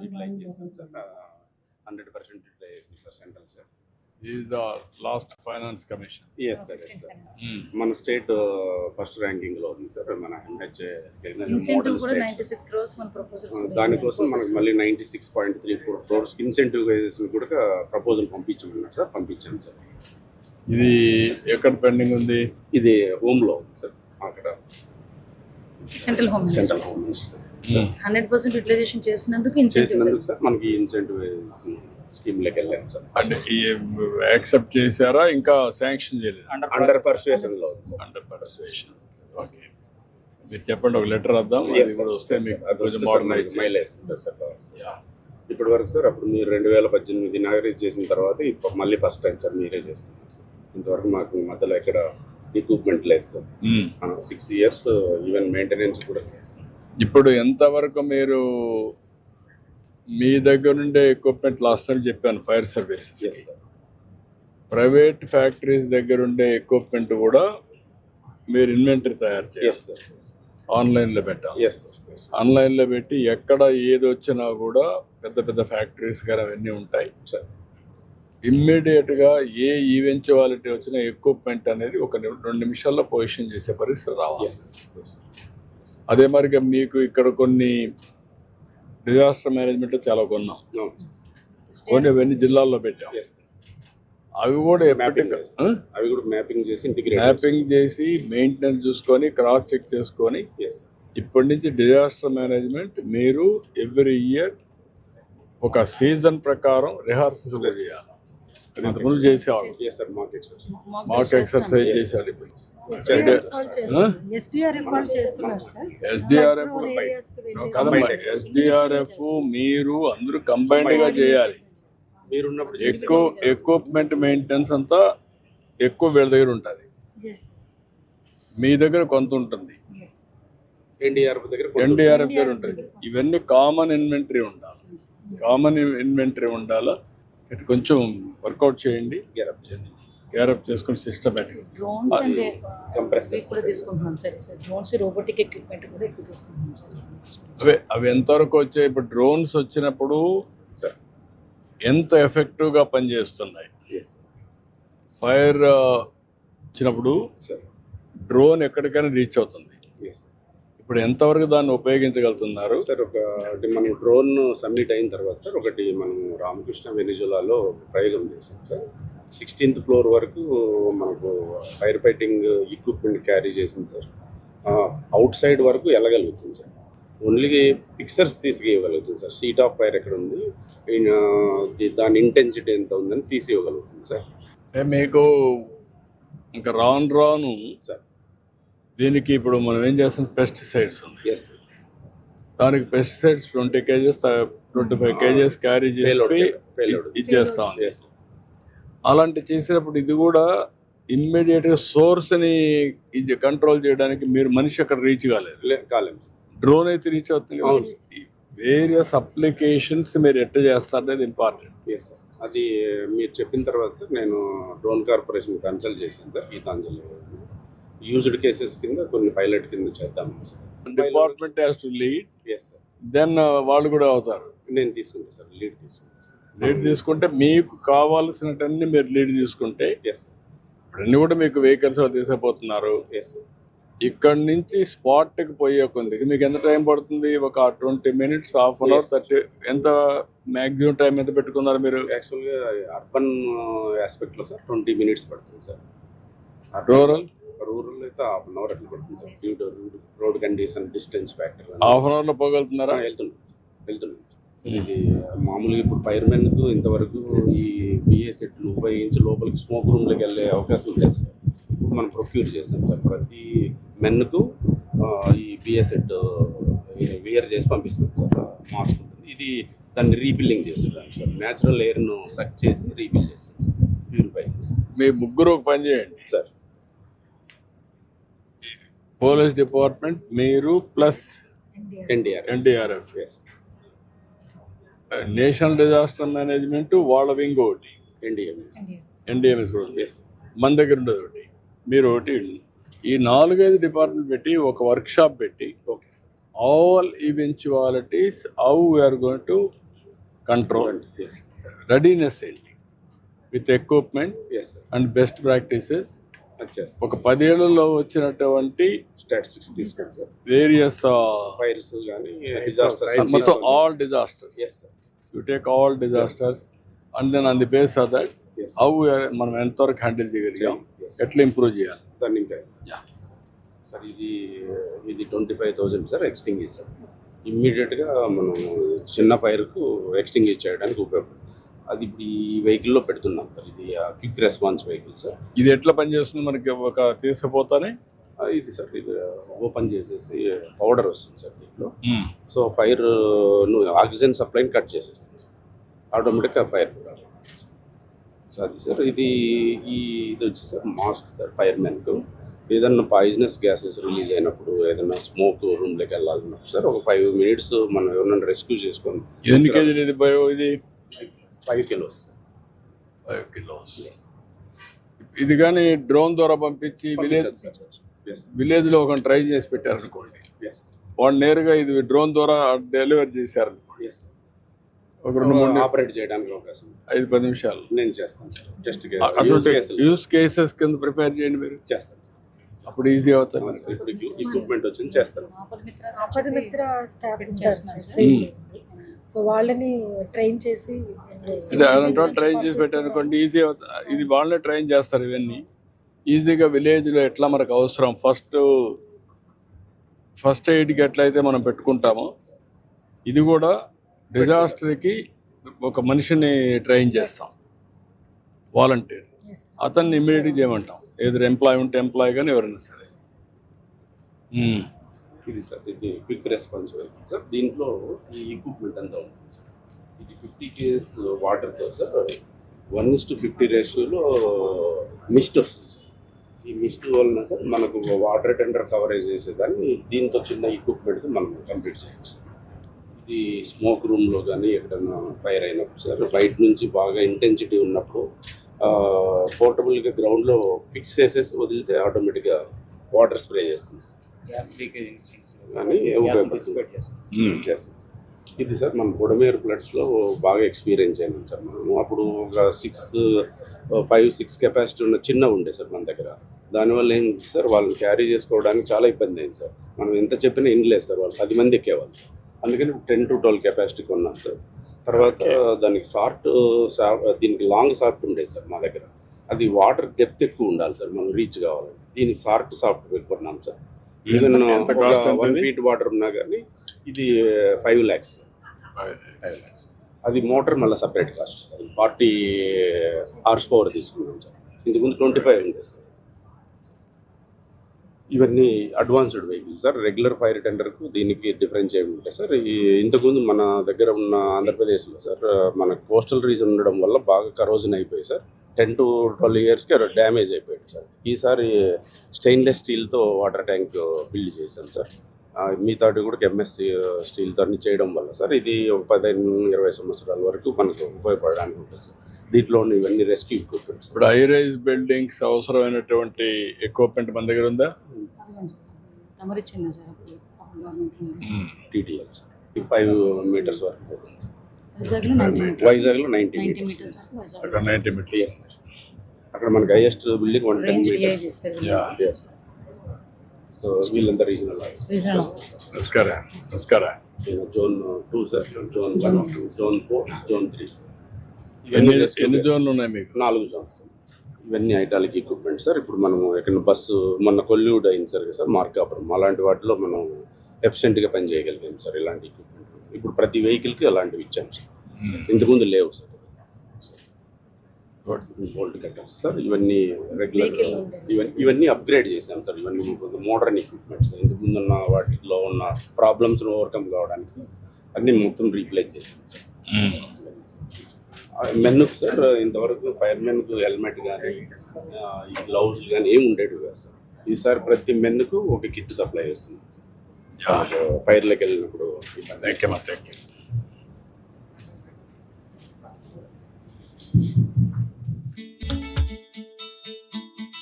Utilise చేసాం sir. 100% utilise చేసాం sir central sir. Is the last finance commission. Yes sir, yes sir. మన state first ranking లో ఉంది sir. మన MHA model state. దానికోసం మనకు మళ్ళీ 96.34 crores ఇన్సెంటివైజేషన్ కూడా ప్రపోజల్ పంపించమన్నారు సార్. పంపించాం సార్. ఇది ఎక్కడ పెండింగ్ ఉంది? ఇది హోమ్ లో ఉంది సార్. అక్కడ central home central home 100% utilisation చేసినందుకు సార్ మనకి ఇన్సెంటివైజేషన్ స్కీమ్ లెక్క వెళ్ళాం సార్. అంటే యాక్సెప్ట్ చేశారా, ఇంకా శాంక్షన్ చేయలేదు? అండర్ పర్సుయేషన్ లో అండర్ పర్సుయేషన్. ఓకే, మీరు చెప్పండి, ఒక లెటర్ వద్దాం. అది కూడా వస్తే మీకు కొంచెం మోడర్నైజ్ మైలేజ్ ఉంటుంది సార్. ఇప్పటి వరకు సార్ అప్పుడు మీరు 2018 ఇనాగరేట్ చేసిన తర్వాత ఇప్పుడు మళ్ళీ ఫస్ట్ టైం సార్ మీరే చేస్తున్నారు సార్. ఇంతవరకు మాకు మధ్యలో ఎక్కడ ఎక్విప్మెంట్ లేదు సార్. 6 years ఈవెన్ మెయింటెనెన్స్ కూడా లేదు సార్. ఇప్పుడు ఎంతవరకు మీరు మీ దగ్గర నుండే ఎక్విప్మెంట్ లాస్ట్ టైం చెప్పాను ఫైర్ సర్వీసెస్, ప్రైవేట్ ఫ్యాక్టరీస్ దగ్గర ఉండే ఎక్విప్మెంట్ కూడా మీరు ఇన్వెంటరీ తయారు చేయాలి, ఆన్లైన్లో పెట్టాలి. ఆన్లైన్లో పెట్టి ఎక్కడ ఏది వచ్చినా కూడా పెద్ద పెద్ద ఫ్యాక్టరీస్ కానీ అవన్నీ ఉంటాయి సార్. ఇమ్మీడియట్గా ఏ ఈవెంచువాలిటీ వచ్చినా ఎక్విప్మెంట్ అనేది ఒక 2 నిమిషాల్లో పొజిషన్ చేసే పరిస్థితి రావాలి. అదే మరిగా మీకు ఇక్కడ కొన్ని డిజాస్టర్ మేనేజ్మెంట్లో చాలా కొన్నాం, కొన్ని అవన్నీ జిల్లాల్లో పెట్టాం. అవి కూడా మ్యాపింగ్ చేసి మెయింటెనెన్స్ చూసుకొని క్రాస్ చెక్ చేసుకొని ఇప్పటి నుంచి డిజాస్టర్ మేనేజ్మెంట్ మీరు ఎవ్రీ ఇయర్ ఒక సీజన్ ప్రకారం రిహార్సల్స్ చేయాలి. ఇంతకుముందు చేసేవాళ్ళు మాక్ ఎక్సర్సైజ్ చేశాడు. ఎస్డిఆర్ఎఫ్ మీరు అందరూ కంబైన్డ్ గా చేయాలి. ఎక్విప్మెంట్ మెయింటెనెన్స్ అంతా ఎక్కువ వీళ్ళ దగ్గర ఉంటుంది, మీ దగ్గర కొంత ఉంటుంది, ఎన్డీఆర్ఎఫ్ దగ్గర ఉంటుంది. ఇవన్నీ కామన్ ఇన్వెంటరీ ఉండాలా. కొంచెం వర్కౌట్ చేయండి, గేరప్ చేసుకుని సిస్టమేటిక్. డ్రోన్స్ అండ్ కంప్రెసర్స్ కూడా తీసుకుంటున్నాం సార్. డ్రోన్స్, రోబోటిక్ ఎక్విప్మెంట్ కూడా ఎక్కువ తీసుకుంటున్నాం సార్. అవి ఎంతవరకు వచ్చాయి? ఇప్పుడు డ్రోన్స్ వచ్చినప్పుడు ఎంత ఎఫెక్టివ్గా పనిచేస్తున్నాయి. ఫైర్ వచ్చినప్పుడు డ్రోన్ ఎక్కడికైనా రీచ్ అవుతుంది. ఇప్పుడు ఎంతవరకు దాన్ని ఉపయోగించగలుగుతున్నారు సార్? మనం డ్రోన్ సబ్మిట్ అయిన తర్వాత సార్ ఒకటి మనం రామకృష్ణ వెనిజులాలో ప్రయోగం చేసాం సార్. 16th floor వరకు మనకు ఫైర్ ఫైటింగ్ ఎక్విప్మెంట్ క్యారీ చేసింది సార్. అవుట్ సైడ్ వరకు వెళ్ళగలుగుతుంది సార్. ఓన్లీ పిక్చర్స్ తీసుకెళ్ళగలుగుతుంది సార్. సీట్ ఆఫ్ ఫైర్ ఎక్కడ ఉంది, దాని ఇంటెన్సిటీ ఎంత ఉందని తీసి ఇవ్వగలుగుతుంది సార్. మీకు ఇంకా రాను సార్ దీనికి ఇప్పుడు మనం ఏం చేస్తాం, పెస్టిసైడ్స్ ఉంది. దానికి పెస్టిసైడ్స్ 20 kgs 25 kgs క్యారీ చేసి ఇచ్చేస్తాం. అలాంటి చేసినప్పుడు ఇది కూడా ఇమ్మీడియట్గా సోర్స్ని ఇది కంట్రోల్ చేయడానికి మీరు మనిషి అక్కడ రీచ్ కాలేము. డ్రోన్ అయితే రీచ్ అవుతుంది. వేరియస్ అప్లికేషన్స్ మీరు ఎట్లా చేస్తారనేది ఇంపార్టెంట్. అది మీరు చెప్పిన తర్వాత సార్ నేను డ్రోన్ కార్పొరేషన్ కన్సల్ట్ చేశాను సార్. గీతాంజలి యూజ్డ్ కేసెస్ కింద కొన్ని పైలట్ కింద చేద్దాం sir. Department has to lead. Then వాళ్ళు కూడా అవుతారు. నేను తీసుకుంటాను సార్, లీడ్ తీసుకుంటే మీకు కావాల్సినటన్ని మీరు లీడ్ తీసుకుంటే ఇప్పుడన్నీ కూడా మీకు వెహికల్స్ తీసుకుపోతున్నారు. ఇక్కడ నుంచి స్పాట్కి పోయే కొంది మీకు ఎంత టైం పడుతుంది? ఒక 20 minutes, హాఫ్ అన్ అవర్, 30. ఎంత మ్యాక్సిమం టైం ఎంత పెట్టుకున్నారు మీరు? యాక్చువల్గా అర్బన్ ఆస్పెక్ట్లో సార్ 20 minutes పడుతుంది సార్. రూరల్ అయితే హాఫ్ అన్ అవర్ అట్లా పడుతుంది sir. Due to road condition, distance factor. Half an అవర్లో పోగలుగుతున్నారా? వెళ్తున్నాం. ఇది మామూలుగా ఇప్పుడు ఫైర్మెన్కు ఇంతవరకు ఈ బిఏ సెట్లు ఉపయోగించి లోపలికి స్మోక్ రూమ్లోకి వెళ్ళే అవకాశం లేదు సార్. ఇప్పుడు మనం ప్రొక్యూర్ చేస్తాం సార్. ప్రతి మెన్కు ఈ బిఏ సెట్ వేర్ చేసి పంపిస్తాం సార్. మాస్క్ ఉంటుంది. ఇది దాన్ని రీఫిల్లింగ్ చేస్తాం సార్. న్యాచురల్ ఎయిర్ను సక్ చేసి రీఫిల్ చేస్తాం సార్, ప్యూరిఫై చేస్తాం. మీ ముగ్గురు పని చేయండి సార్. పోలీస్ డిపార్ట్మెంట్ మీరు plus NDRF, national disaster management వాళ్ళ వింగ్ ఒకటి, ఎన్డీఎంఎస్ కూడా మన దగ్గర ఉండేది ఒకటి, మీరు ఒకటి. ఈ 4-5 డిపార్ట్మెంట్ పెట్టి ఒక వర్క్షాప్ పెట్టి all eventualities how we are going to control, yes readiness ఏంటి with equipment yes sir and best practices. అది చేస్తాం. ఒక 10 ఏళ్లలో వచ్చినటువంటి స్టాటిస్టిక్స్ తీసుకోండి సార్. వేరియస్ ఫైర్స్ కానీ డిజాస్టర్స్ మొత్తం all disasters, yes sir you take all disasters and then on the base of that yes how మనం ఎంతవరకు హ్యాండిల్ చేయగలిగాం, ఎస్ ఎట్లా ఇంప్రూవ్ చేయాలి. దాన్ని ఇంకా సార్ ఇది 25,000 సార్ ఎక్స్టింగ్విష్ సార్. ఇమ్మీడియట్గా మనం చిన్న ఫైర్కు ఎక్స్టింగ్విష్ చేయడానికి ఉపయోగపడుతుంది. అది ఇప్పుడు ఈ వెహికల్లో పెడుతున్నాం సార్. ఇది క్విక్ రెస్పాన్స్ వెహికల్ సార్. ఇది ఎట్లా పనిచేస్తుంది మనకి ఒక తీసుకుపోతానే ఇది సార్ ఇది ఓపెన్ చేసేసి పౌడర్ వస్తుంది సార్ దీంట్లో. సో ఫైర్ ఆక్సిజన్ సప్లైని కట్ చేసేస్తుంది సార్. ఆటోమేటిక్గా ఫైర్ కూడా. సో అది సార్ ఇది వచ్చి సార్ మాస్క్ సార్. ఫైర్ మ్యాన్కు ఏదన్నా పాయిజనస్ గ్యాసెస్ రిలీజ్ అయినప్పుడు, ఏదైనా స్మోక్ రూమ్లోకి వెళ్ళాలన్నప్పుడు సార్ ఒక 5 minutes మనం ఎవరైనా రెస్క్యూ చేసుకొని. ఎన్ని కేజీలు ఇది బయో? ఇది 5 kilos 5 kilos. ఇది కానీ డ్రోన్ ద్వారా పంపించి విలేజ్ లో ఒక ట్రై చేసి పెట్టారు అనుకోండి, వాడు నేరుగా ఇది డ్రోన్ ద్వారా డెలివరీ చేశారు ఒక 2-3 ఆపరేట్ చేయడానికి అవకాశం 5-10 నిమిషాలు నేను చేస్తాను సార్. జస్ట్ యూస్ కేసెస్ కింద ప్రిపేర్ చేయండి మీరు, చేస్తాను సార్. అప్పుడు ఈజీ అవుతుంది. ఇప్పుడు ఎక్విప్మెంట్ వచ్చింది చేస్తాను. ఆపద మిత్ర స్టాఫ్ ఉంటారు సార్. సో వాళ్ళని ట్రైన్ చేసి ట్రైన్ చేసి పెట్టారనుకోండి ఈజీ అవుతుంది. ఇది వాళ్ళే ట్రైన్ చేస్తారు. ఇవన్నీ ఈజీగా విలేజ్లో ఎట్లా మనకు అవసరం ఫస్ట్ ఎయిడ్కి ఎట్లయితే మనం పెట్టుకుంటామో, ఇది కూడా డిజాస్టర్కి ఒక మనిషిని ట్రైన్ చేస్తాం, వాలంటీర్. అతన్ని ఇమ్మీడియట్గా చేయమంటాం, ఏదైనా ఎంప్లాయ్ ఉంటే ఎంప్లాయ్ కానీ ఎవరైనా సరే. ఇది సార్ ఇది క్విక్ రెస్పాన్స్ వెహికల్ సార్. దీంట్లో ఈ ఎక్విప్మెంట్ అంతా ఉంటుంది సార్. ఇది 50 kgs వాటర్తో సార్ 1:50 రేషియోలో మిస్ట్ వస్తుంది సార్. ఈ మిస్ట్ వలన సార్ మనకు వాటర్ టెండర్ కవరేజ్ చేసేదాన్ని దీంతో చిన్న ఎక్విప్మెంట్తో మనం కంప్లీట్ చేయొచ్చు సార్. ఇది స్మోక్ రూమ్లో కానీ ఎక్కడన్నా ఫైర్ అయినప్పుడు సార్, బయట నుంచి బాగా ఇంటెన్సిటీ ఉన్నప్పుడు పోర్టబుల్గా గ్రౌండ్లో ఫిక్స్ చేసేసి వదిలితే ఆటోమేటిక్గా వాటర్ స్ప్రే చేస్తుంది సార్. గ్యాస్ లీకేజ్ ఇన్సిడెంట్స్ కానీ చేస్తుంది. ఇది సార్ మన బుడమేరు ఫ్లడ్స్లో బాగా ఎక్స్పీరియన్స్ అయినాం సార్. మనం అప్పుడు ఒక 5-6 కెపాసిటీ ఉన్న చిన్న ఉండే సార్ మన దగ్గర. దానివల్ల ఏంటి సార్, వాళ్ళని క్యారీ చేసుకోవడానికి చాలా ఇబ్బంది అయింది సార్. మనం ఎంత చెప్పినా ఇన్లేదు సార్, వాళ్ళు 10 మంది ఎక్కేవాళ్ళు. అందుకని 10 to 12 కెపాసిటీ కొన్నాం సార్. తర్వాత దానికి దీనికి లాంగ్ సాఫ్ట్ ఉండేది సార్ మా దగ్గర. అది వాటర్ డెప్త్ ఎక్కువ ఉండాలి సార్ మనం రీచ్ కావాలి. దీనికి సాఫ్ట్ కొన్నాం సార్. ఈవెన్ 1 feet వాటర్ ఉన్నా కానీ ఇది 5 lakhs. అది మోటార్ మళ్ళీ సపరేట్ కాస్ట్ సార్. 40 horsepower తీసుకున్నాం సార్. ఇంతకుముందు 25 ఉండేది సార్. ఇవన్నీ advanced vehicle sir. Regular fire టెండర్కు దీనికి డిఫరెన్స్ ఏమి ఉంటాయి సార్. ఇంతకుముందు మన దగ్గర ఉన్న ఆంధ్రప్రదేశ్లో సార్ మన కోస్టల్ రీజన్ ఉండడం వల్ల బాగా కరోజన్ అయిపోయి సార్ 10 to 12 yearsకి డ్యామేజ్ అయిపోయాడు సార్. ఈసారి స్టెయిన్లెస్ స్టీల్తో వాటర్ ట్యాంక్ బిల్డ్ చేశాం సార్. మిగతాటి కూడా ఎంఎస్సి స్టీల్తో అన్ని చేయడం వల్ల సార్ ఇది ఒక 15-20 సంవత్సరాల వరకు మనకు ఉపయోగపడడానికి ఉంటుంది సార్. దీంట్లో ఇవన్నీ రెస్క్యూ ఎక్విప్మెంట్స్. ఇప్పుడు హై రైజ్ బిల్డింగ్స్ అవసరమైనటువంటి ఎక్విప్మెంట్ మన దగ్గర ఉందా? తమరిచ్చింది సార్ టీటీఎల్ సార్ 5 meters వరకు పోతుంది సార్. వైజాగ్లో 90 వైజాగ్లో 90 meters meters. వరకు అక్కడ 90 meters. Yes, sir. అక్కడ మనకి highest building 110 meters. Yes. So వీళ్ళంతా రీజనల్ నమస్కారం. Zone 2 sir, zone 1, zone 4, zone 3 sir. ఎన్ని జోన్లు ఉన్నాయి మీకు? 4 జోన్స్. ఇవన్నీ ఐటాలిక్ ఎక్విప్మెంట్ సార్. ఇప్పుడు మనం ఎక్కడ బస్సు మొన్న కొల్యూడ్ అయింది సార్ మార్కాపురం, అలాంటి వాటిలో మనం ఎఫిషియెంట్గా పని చేయగలిగాం సార్. ఇలాంటి ఎక్విప్మెంట్ ఇప్పుడు ప్రతి వెహికల్కి అలాంటివి ఇచ్చాం సార్. ఇంతకుముందు లేవు సార్. Bolt cutters sir. ఇవన్నీ రెగ్యులర్ ఇవన్నీ అప్గ్రేడ్ చేసాం సార్. ఇవన్నీ మోడర్న్ ఎక్విప్మెంట్స్. ఇంతకుముందు ఉన్న వాటిలో ఉన్న ప్రాబ్లమ్స్ను ఓవర్కమ్ కావడానికి అన్నీ మొత్తం రీప్లేస్ చేసాం సార్. మెన్నుకు సార్ ఇంతవరకు ఫైర్ మెన్కు హెల్మెట్ కానీ ఈ గ్లౌజులు కానీ ఏమి ఉండేవి కాదు సార్. ఈసారి ప్రతి మెన్నుకు ఒక కిట్ సప్లై చేస్తున్నాం ఫైర్లోకి వెళ్ళినప్పుడు.